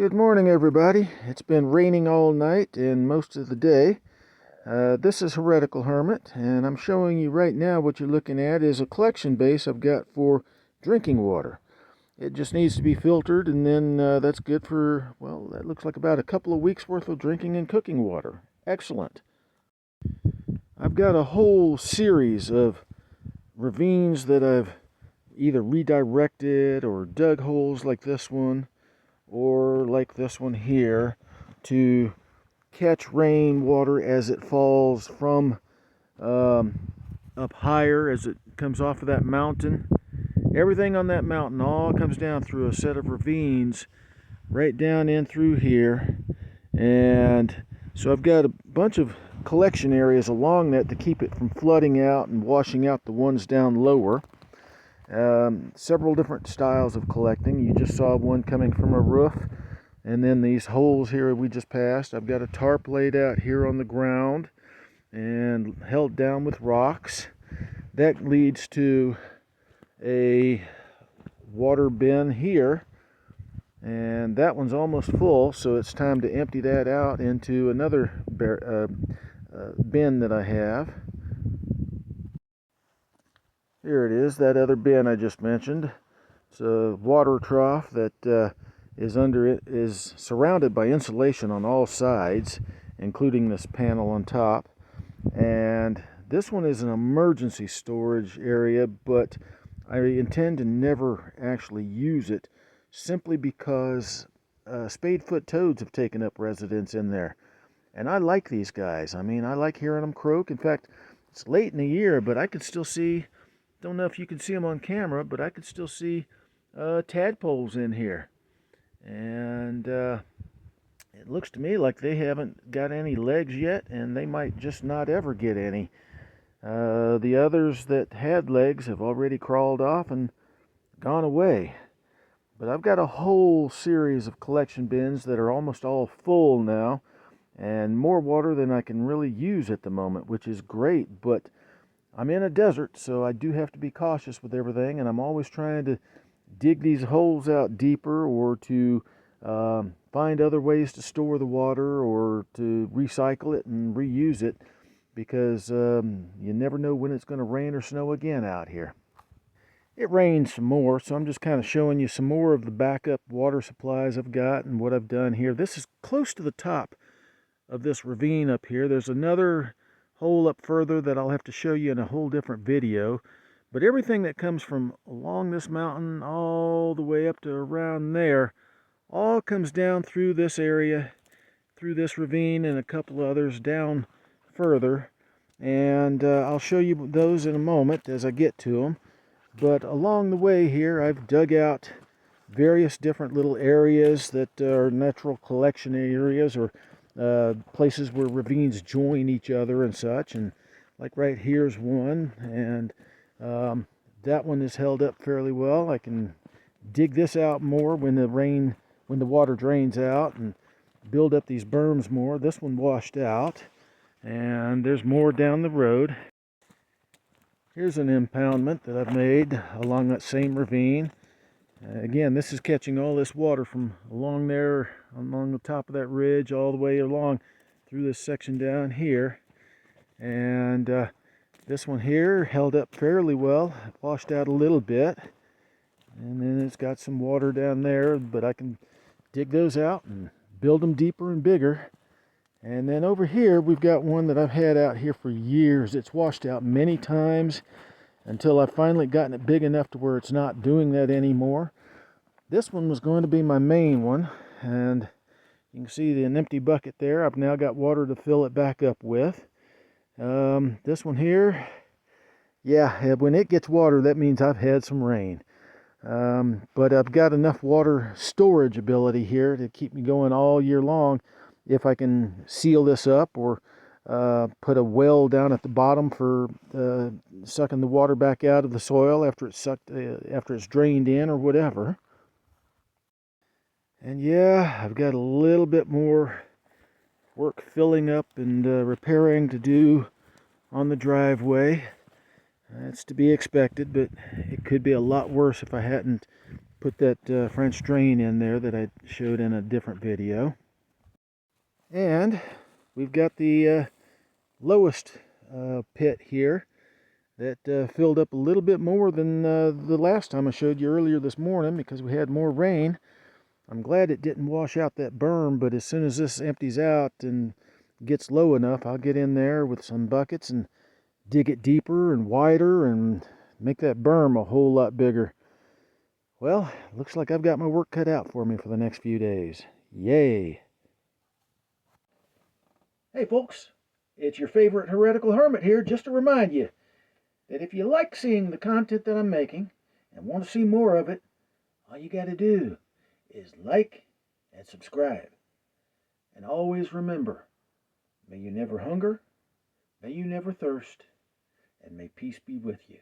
Good morning, everybody. It's been raining all night and most of the day. This is Heretical Hermit, and I'm showing you right now what you're looking at is a collection base I've got for drinking water. It just needs to be filtered, and then that's good for, well, that looks like about a couple of weeks worth of drinking and cooking water. Excellent. I've got a whole series of ravines that I've either redirected or dug holes like this one, or like this one here, to catch rain water as it falls from up higher, as it comes off of that mountain. Everything on that mountain all comes down through a set of ravines right down in through here, and so I've got a bunch of collection areas along that to keep it from flooding out and washing out the ones down lower. Several different styles of collecting. You just saw one coming from a roof, and then these holes here we just passed. I've got a tarp laid out here on the ground and held down with rocks. That leads to a water bin here, and that one's almost full, so it's time to empty that out into another bin that I have. Here it is, that other bin I just mentioned. It's a water trough that is surrounded by insulation on all sides, including this panel on top. And this one is an emergency storage area, but I intend to never actually use it, simply because spadefoot toads have taken up residence in there. And I like these guys. I mean, I like hearing them croak. In fact, it's late in the year, but I could still see, don't know if you can see them on camera, but I could still see tadpoles in here. And it looks to me like they haven't got any legs yet, and they might just not ever get any. The others that had legs have already crawled off and gone away. But I've got a whole series of collection bins that are almost all full now, and more water than I can really use at the moment, which is great. But I'm in a desert, so I do have to be cautious with everything, and I'm always trying to dig these holes out deeper, or to find other ways to store the water, or to recycle it and reuse it, because you never know when it's going to rain or snow again out here. It rains some more, so I'm just kind of showing you some more of the backup water supplies I've got and what I've done here. This is close to the top of this ravine up here. There's another hole up further that I'll have to show you in a whole different video. But everything that comes from along this mountain all the way up to around there all comes down through this area, through this ravine and a couple others down further. And I'll show you those in a moment as I get to them. But along the way here, I've dug out various different little areas that are natural collection areas, or places where ravines join each other and such. And like right here's one, and that one is held up fairly well. I can dig this out more when the water drains out, and build up these berms more. This one washed out, and there's more down the road. Here's an impoundment that I've made along that same ravine. Again, this is catching all this water from along there, along the top of that ridge, all the way along through this section down here. And this one here held up fairly well, washed out a little bit, and then it's got some water down there, but I can dig those out and build them deeper and bigger. And then over here we've got one that I've had out here for years. It's washed out many times until I've finally gotten it big enough to where it's not doing that anymore. This one was going to be my main one, and you can see an empty bucket there. I've now got water to fill it back up with. This one here, yeah, when it gets water, that means I've had some rain. But I've got enough water storage ability here to keep me going all year long, if I can seal this up, or put a well down at the bottom for sucking the water back out of the soil after it's drained in, or whatever. And yeah, I've got a little bit more work filling up and repairing to do on the driveway. That's to be expected, but it could be a lot worse if I hadn't put that French drain in there that I showed in a different video. And we've got the lowest pit here that filled up a little bit more than the last time I showed you earlier this morning because we had more rain. I'm glad it didn't wash out that berm, but as soon as this empties out and gets low enough, I'll get in there with some buckets and dig it deeper and wider and make that berm a whole lot bigger. Well, looks like I've got my work cut out for me for the next few days. Yay! Hey folks, it's your favorite Heretical Hermit here, just to remind you that if you like seeing the content that I'm making and want to see more of it, all you got to do is like and subscribe. And always remember, may you never hunger, may you never thirst, and may peace be with you.